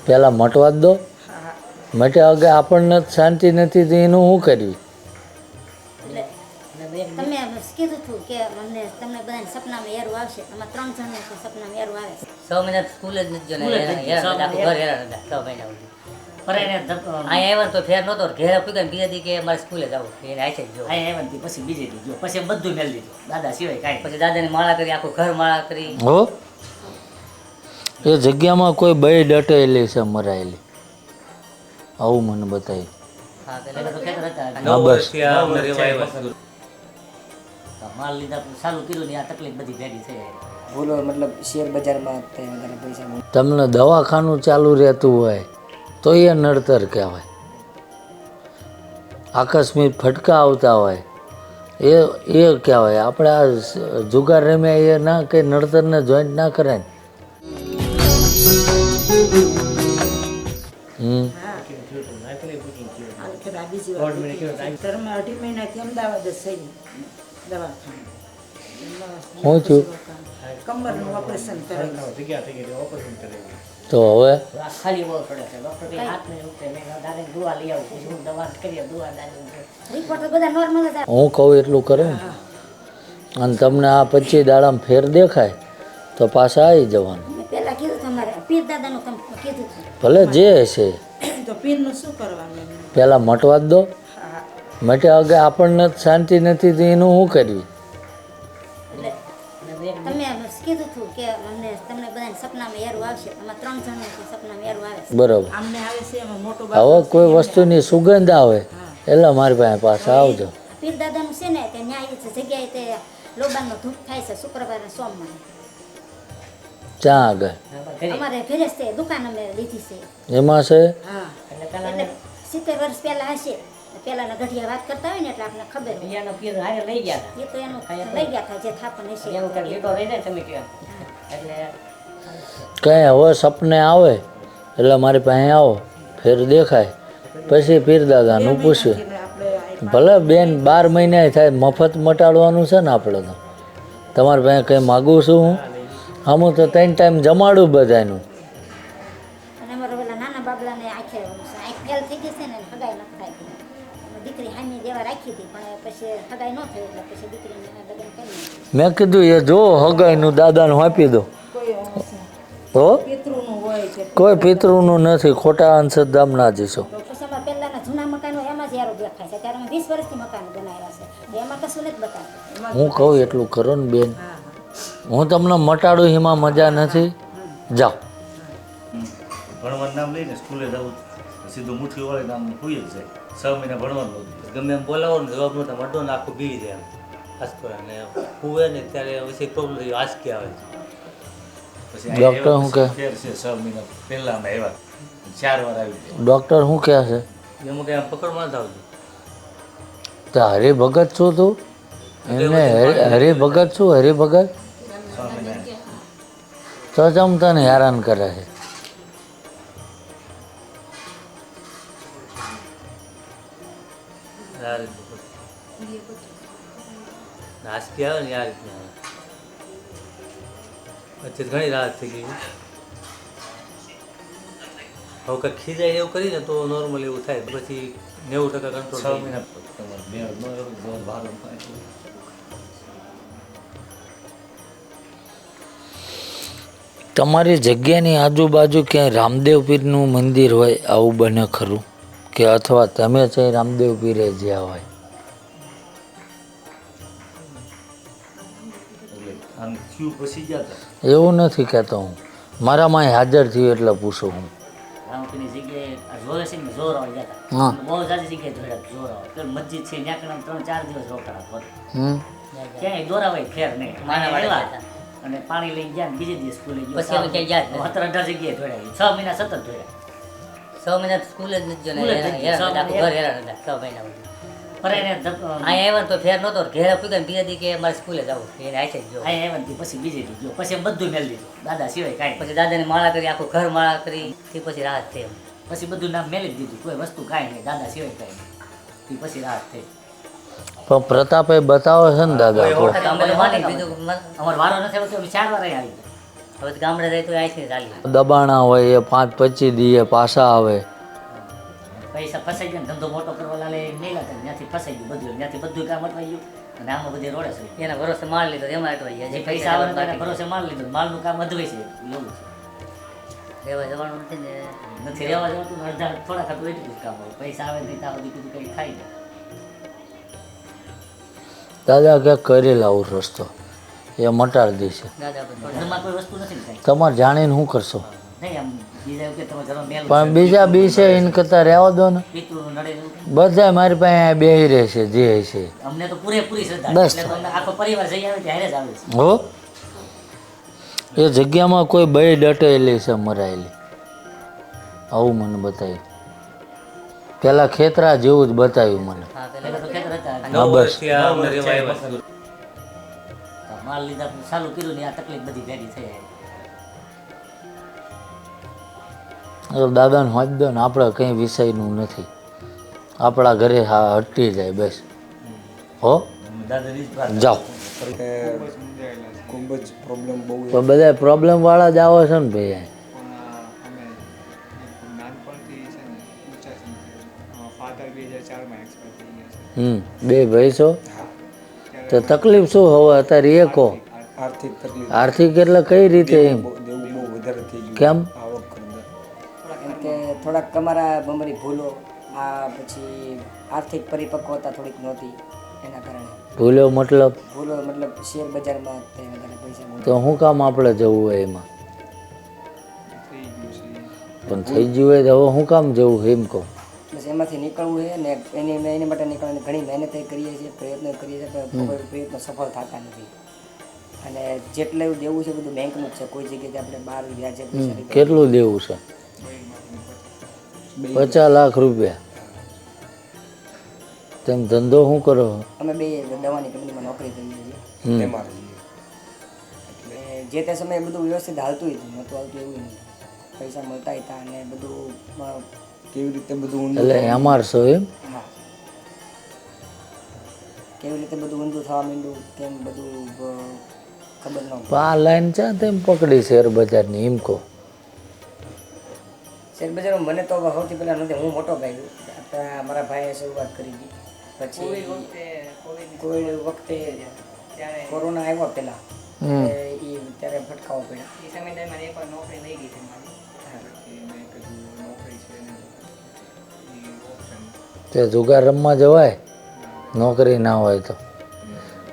પહેલાં મટવા જ દો. મટ્યા વગર આપણને જ શાંતિ નથી તો એનું શું કરવી? તમે કીધું હતું કે અમને તમને બધાને સપનામાં હેરું આવશે. આમાં 3 જણને તો સપનામાં હેરું આવે. 6 મહિના સ્કૂલ જ નથી જો ને આખું ઘર હેરાન હતા 6 મહિના સુધી. પર એને અહીંયા આવ્યા તો ફેર નહોતો ઘેર પૂગ્યા બીજા દી કે મારે સ્કૂલે જવું એને આખે જ જો અહીંયા આવ્યા પછી બીજે દી ગયો પછી બધું મેળ દીધું દાદા સિવાય કાંઈ પછી દાદાની માળા કરી આખું ઘર માળા કરી. હો એ જગ્યામાં કોઈ બઈ ડટેલી છે મરાયેલી આવું મને બતાવ્યું. હા પેલા તો ખેતર હતા હા બસ માલ લીધા ચાલુ કર્યું ને આ તકલીફ બધી ભેગી થઈ બોલો મતલબ શેર બજારમાં વધારે પૈસા તમને દવાખાનું ચાલુ રહેતું હોય તો એ નડતર કહેવાય. આકસ્મિક ફટકા આવતા હોય એ કહેવાય. આપણે આ જુગાર રમ્યા એ ના કંઈ નડતરને જોઈન્ટ ના કરાય ને. અઢી મહિનાથી અમદાવાદ જ થઈ શું થયું? કમરનું ઓપરેશન કરેલું. તો હવે ખાલી બહુ પડે છે ડૉક્ટર કઈ હાથ નહીં ઉઠે મેં દાદાને દુઆ લઈ આવું પછી હું દવા કરીએ દુઆ દાદી રિપોર્ટ બધા નોર્મલ જ આવે. હું કહું એટલું કરો ને અને તમને આ 25 દાડામાં ફેર દેખાય તો પાછા આવી જવાનું. મેં પહેલાં કીધું તમારે પીર દાદાનું તમે કીધું હતું. ભલે જે હશે તો પીરનું શું કરવાનું? પહેલાં મટવા જ દો. મટ્યા વગર આપણને જ શાંતિ નથી તો એનું શું કરવી? તમે કીધું હતું કે અમને તમને બધાને સપનામાં હેરું આવશે. આમાં 3 જણને તો સપનામાં હેરું આવે. બરાબર. આમને આવે છે એમાં મોટો હવે કોઈ વસ્તુની સુગંધ આવે એટલે મારી પાસે પાછા આવજો. પીર દાદાનું છે ને તે ન્યાય જગ્યાએ તે લોબાનનો ધૂપ થાય છે શુક્રવારે સોમવારે. ત્યાં આગળ અમારે ઘરે છે દુકાન અમે લીધી છે. એમાં છે હા એટલે 70 વર્ષ પહેલા હશે. પહેલાના ગઢિયા વાત કરતા હોય ને એટલે આપણને ખબર હોય. અહીંયાનો પીર હારે લઈ ગયા હતા એ તો એનું લઈ ગયા હતા જે થાપણ હશે. એવું કંઈક લીધો રહી જાય તમે કહો એટલે કંઈ હવે સપને આવે એટલે મારી પાસે આવો ફેર દેખાય પછી પીર દાદાનું પૂછ્યું. ભલે બેન 12 મહિના થાય મફત મટાડવાનું છે ને આપણે તો. તમારી પાસે કંઈ માગું છું હું આમ તો 3 ટાઈમ જમાડું બધાનું. અને અમારા પેલા નાના બાબલાને આંખ ફેલ થઈ ગઈ છે ને હગાઈ ન થાય. દીકરી હામી દેવા રાખી હતી પણ પછી હગાઈ ન થઈ એટલે પછી દીકરીને લગ્ન કરી. મેં કીધું એ જો હગાઈનું દાદાને આપી દો. હો પિતૃનું હોય છે કોઈ પિતૃનું નથી. ખોટા અંશધામ ના જશો. તો પછી અમારા પહેલાના જૂના મકાનો એમાં જ યારો દેખાય છે. ત્યારે અમે 20 વર્ષથી મકાન બનાવ્યા છે એમાં કશું નથી બતાવ્યું. હું કહું એટલું કરો ને બેન. હું તમને મટાડું એમાં મજા નથી. જાઓ ભણવાનું નામ લઈને સ્કૂલે જવું સીધું મુઠ્ઠી વાળે નામ હોઈ જ જાય 6 મહિના ભણવાનું ગમે એમ બોલાવો ને જવાબ નહોતા મટો ને આખું બી જાય આસપરા ને હુવે ને ત્યારે પછી પ્રોબ્લેમ થઈ આંચકી આવે પછી ડૉક્ટર શું કહે? ફેર છે 6 મહિના પહેલા અમે આવ્યા 4 વાર આવી ગયા ડૉક્ટર શું કહે છે? એમાં કંઈ આમ પકડમાં જ આવતું તો હરિભગત છું તું? એમને હરિભગત છું હરિભગત 6 મહિના તો જમ તને હેરાન કરે છે. આ રીતનું આંચકી આવે ને આ રીતનું આવે અત્યારે ઘણી રાહત થઈ ગઈ હવે કંઈક ખીજાય એવું કરીને તો નોર્મલ એવું થાય પછી 90% કંટ્રોલ 6 મહિના તમારી જગ્યાની આજુબાજુ ક્યાંય રામદેવ પીરનું મંદિર હોય આવું બને ખરું? કે અથવા તમે છે રામદેવ પીરે જ્યાં હોય? આમ ક્યુ પછી ગયા હતા એવું નથી કહેતો હું. મારામાં હાજર થયું એટલે પૂછું હું. રામપીરની જગ્યાએ આ જોરે છે ને જોર આવી જતા હા. બહુ સારી જગ્યાએ જોડ્યા જોર આવે પેલું મસ્જિદ છે ત્યાં કણ 3-4 દિવસ રોકાણા હમ ક્યાંય દોરાવાય ફેર નહીં માના વાળા હતા અને પાણી લઈ ગયા ને બીજે દિવસ સ્કૂલે ગયો પછી અમે ક્યાંય ગયા 17-18 જગ્યાએ જોડ્યા 6 મહિના સતત જોડ્યા 6 મહિના સ્કૂલ જ નથી જો ને આખું ઘર હેરાન હતા 6 મહિના પર એને અહીંયા આવ્યા તો ફેર નહોતો ઘેર પૂગ્યા ને બીજા દી કે મારે સ્કૂલે જવું એને આખે જ જો અહીંયા આવ્યા પછી બીજે દી ગયો પછી બધું મેળ દીધું દાદા સિવાય કાંઈ પછી દાદાની માળા કરી આખું ઘર માળા કરી તે પછી રાહત થઈ પછી બધું નામ મેળી જ દીધું કોઈ વસ્તુ કાંઈ નહીં દાદા સિવાય કાંઈ નહીં તે પછી રાહત થઈ પણ પ્રતાપે બતાવે છે ને દાદા અમારે વારો નથી આવ્યો તો 4 વાર આવી ગયા હવે તો ગામડે જાય તો અહીંથી ચાલી દબાણા હોય એ 5-25 દીએ પાછા આવે. પૈસા ફસાઈ ગયા ને ધંધો મોટો કરવા લાલે નહીં લાગતા ત્યાંથી ફસાઈ ગયું બધું ત્યાંથી બધું કામ અટવાઈ ગયું અને આમાં બધી રોડે છે એના ભરોસે માલ લીધો એમાં અટવાઈ ગયા જે પૈસા આવે ને એના ભરોસે માલ લીધો માલનું કામ અધવાય છે એવું છે રહેવા જવાનું નથી ને નથી રહેવા જવાનું ને અડધા થોડા ખાતું એટલું જ કામ હોય પૈસા આવે નહીં ત્યાં સુધી કંઈ ખાઈ જાય દાદા ક્યાંક કરી લાવું રસ્તો એ મટાડી દેશે. દાદા ઘરમાં કોઈ વસ્તુ નથી ને કાંઈ તમારે જાણીને શું કરશો? નહીં આમ બીજા કે તમે ઘરમાં મેલ પણ બીજા બી છે એને કરતાં રહેવા દો ને. પિતૃનું નડે એવું બધા મારી પાસે બેહી રહેશે જે છે. અમને તો પૂરેપૂરી શ્રદ્ધા બસ. એટલે તો અમને આખો પરિવાર જઈ આવે ત્યારે જ આવે છે હો એ જગ્યામાં કોઈ બઈ ડટેલી છે મરાયેલી આવું મને બતાવ્યું. પેલા ખેતરા જેવું જ બતાવ્યું મને. હા પહેલા તો ખેતર હતા હા બસ માલ લીધા ચાલુ કર્યું ને આ તકલીફ બધી ભેગી થઈ જાય તો દાદાને હોજ દો ને આપણે કંઈ વિષયનું નથી આપણા ઘરે હા હટી જાય બસ. હો દાદાની જ વાત. જાઓ. ખૂબ જ પ્રોબ્લેમ બહુ પણ બધા પ્રોબ્લેમ વાળા જ આવે છે ને ભાઈ અહીં. અમે નાનપણથી છે ને ઊંચા છે ફાધર 2004માં એક્સપાયર થઈ ગયા છે બે ભાઈ છો તો તકલીફ શું હવે અત્યારે એ કહો. આર્થિક તકલીફ આર્થિક એટલે કઈ રીતે એમ દેવું બહુ વધારે થઈ ગયું કેમ? આવક કરતા કેમ કે થોડાક તમારા બમરી ભૂલો આ પછી આર્થિક પરિપક્વતા થોડીક નહોતી એના કારણે ભૂલ્યો મતલબ ભૂલો મતલબ શેર બજારમાં તે વધારે પૈસા મૂકી. તો શું કામ આપણે જવું હોય એમાં? થઈ ગયું છે પણ થઈ ગયું હોય તો હવે શું કામ જવું એમ કહો. બસ એમાંથી નીકળવું છે ને એની માટે નીકળવાની ઘણી મહેનત કરીએ છીએ પ્રયત્નો કરીએ છીએ પણ કોઈ પ્રયત્નો સફળ થતા નથી અને જેટલું દેવું છે બધું બેંકનું જ છે કોઈ જગ્યાએ આપણે બહાર વ્યાજે પૈસા લીધા કેટલું દેવું છે? 50 લાખ રૂપિયા. તેમ ધંધો શું કરો? અમે બે દવાની કંપનીમાં નોકરી કરીએ છીએ તેમાં એટલે જે તે સમયે બધું વ્યવસ્થિત હાલતું હતું નહોતું હાલતું એવું નહીં પૈસા મળતા હતા અને બધું કેવી રીતે બધું ઊંધું એટલે એમાં છો એમ? હા કેવી રીતે બધું ઊંધું થવા માંડ્યું કેમ બધું ખબર ન પણ આ લાઈન ચા તેમ પકડી શેર બજારની એમ કહો. શેર બજારમાં મને તો સૌથી પહેલાં નથી હું મોટો ભાઈ છું મારા ભાઈએ શરૂઆત કરી હતી પછી કોવિડ વખતે કોરોના આવ્યો પહેલાં એ ત્યારે ફટકાવો પડ્યા એ સમય દરમિયાન એકવાર નોકરી લઈ ગઈ હતી મારી મેં કીધું નોકરી છે ને એ ઓપ્શન તે જુગાર રમવા જવાય નોકરી ના હોય તો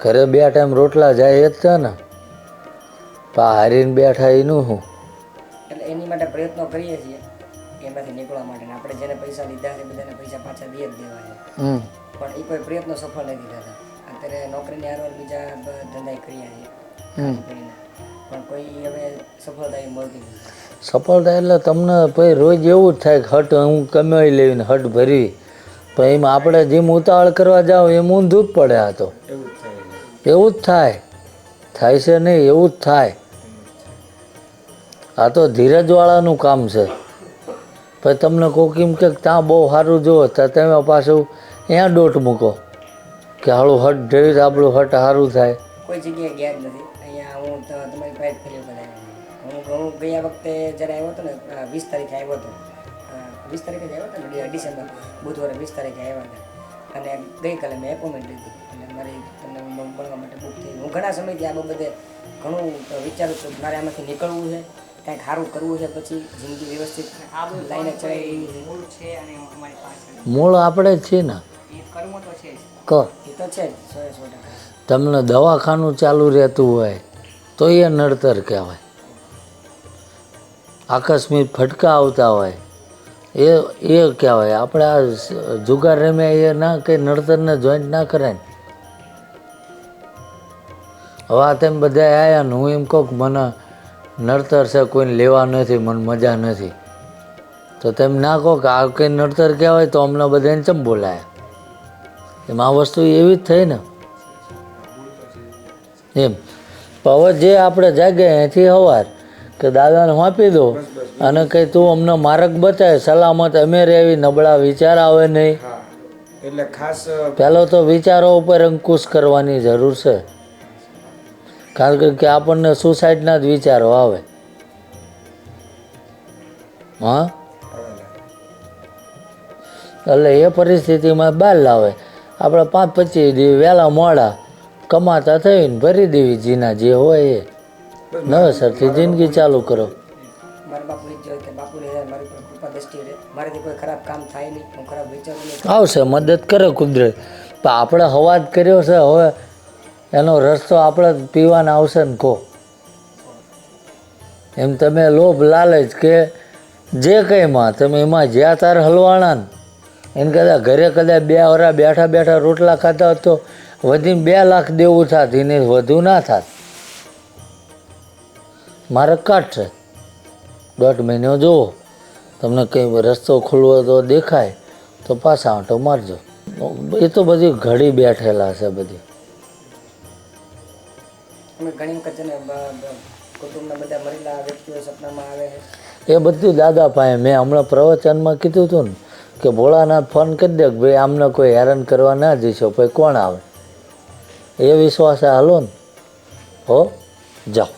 ઘરે 2 ટાઈમ રોટલા જાય જ છે ને પા હારીને બેઠા એનું શું? એટલે એની માટે પ્રયત્નો કરીએ છીએ એમાંથી નીકળવા માટે ને આપણે જેને પૈસા લીધા છે બધાને પૈસા પાછા દે જ દેવા છે પણ એ કોઈ પ્રયત્નો સફળ નથી થતા અત્યારે નોકરીની હારવાર બીજા ધંધા કરીએ છીએ પણ કોઈ હવે સફળતા એ મળતી નથી સફળતા એટલે તમને પછી રોજ એવું જ થાય કે હટ હું કમાઈ લેવીને હટ ભરી પણ એમાં આપણે જેમ ઉતાવળ કરવા જાઓ એમ ઊંધું જ પડે. આ તો એવું જ થાય એવું જ થાય છે નહીં એવું જ થાય. આ તો ધીરજવાળાનું કામ છે. પછી તમને કોક એમ કે ત્યાં બહુ સારું જુઓ તો તમે પાછું ત્યાં દોટ મૂકો કે હાળું હટ જેવી આપણું હટ સારું થાય. કોઈ જગ્યાએ ગયા જ નથી અહીંયા હું તો તમારી પાસે ફરી વખત હું ગયા વખતે જ્યારે આવ્યો હતો ને 20 તારીખે આવ્યો હતો 20 તારીખે જ આવ્યો હતો ને ડિસેમ્બર બુધવારે 20 તારીખે આવ્યા હતા અને ગઈકાલે મેં એપોઇન્ટમેન્ટ લીધી એટલે મારી તમને મળવા માટે બુક થઈ હું ઘણા સમયથી આ બાબતે ઘણું વિચારું છું મારે આમાંથી નીકળવું છે કંઈક સારું કરવું છે પછી જિંદગી વ્યવસ્થિત આ બધું લાઈને ચડાવી મૂળ છે અને અમારી પાસે મૂળ આપણે જ છીએ ને એ કરવું તો છે જ કહો. એ તો છે જ 100% તમને દવાખાનું ચાલુ રહેતું હોય તો એ નડતર કહેવાય. આકસ્મિક ફટકા આવતા હોય એ કહેવાય. આપણે આ જુગાર રમ્યા એ ના કંઈ નડતરને જોઈન્ટ ના કરાય ને. હવે આ તેમ બધા આવ્યા ને હું એમ કહું કે મને નડતર છે કોઈને લેવા નથી મને મજા નથી તો તેમ ના કહો કે આ કંઈ નડતર કહેવાય તો અમને બધાને ચમ બોલાયા. એમ આ વસ્તુ એવી જ થઈ ને એમ. હવે જે આપણે જાગે અહીંથી સવાર કે દાદાને આપી દો અને કંઈ તું અમને માર્ગ બતાવે સલામત અમે રહેવી નબળા વિચાર આવે નહીં. હા એટલે ખાસ પહેલો તો વિચારો ઉપર અંકુશ કરવાની જરૂર છે કારણ કે આપણને સુસાઇડના જ વિચારો આવે હા એટલે એ પરિસ્થિતિમાં બહાર લાવે આપણે 5-25 દી વહેલા મોડા કમાતા થઈને ભરી દેવી જીના જે હોય એ નવેસરથી જિંદગી ચાલુ કરો. મારા બાપુની જ કે બાપુને મારી પર કૃપા દ્રષ્ટિ રહે, મારાથી કોઈ ખરાબ કામ થાય નહીં, હું ખરાબ વિચારું નહીં. આવશે મદદ કરે કુદરત, પણ આપણે હવાજ કર્યો છે, હવે એનો રસ્તો આપણે પીવાના આવશે ને કહો. એમ તમે લોભ લાલચ કે જે કંઈમાં તમે એમાં જ્યાં તાર હલવાણા ને એને કદાચ ઘરે કદાચ 2 વરા બેઠા બેઠા રોટલા ખાતા હોત તો વધીને 2 લાખ દેવું થાત, એને વધુ ના થાત. મારે કાઢશે 1.5 મહિનો જુઓ, તમને કંઈ રસ્તો ખુલવો તો દેખાય તો પાછા આંટો મારજો. એ તો બધી ઘડી બેઠેલા છે બધી. અમે ઘણી વખત છે ને કુટુંબના બધા મરેલા વ્યક્તિઓ સપનામાં આવે છે. એ બધું દાદા પાસે મેં હમણાં પ્રવચનમાં કીધું હતું ને કે ભોળાનાથ ફોન કરી દે કે ભાઈ આમને કોઈ હેરાન કરવા ના જઈશો, પછી કોણ આવે? એ વિશ્વાસે હાલો ને. હો જાઓ.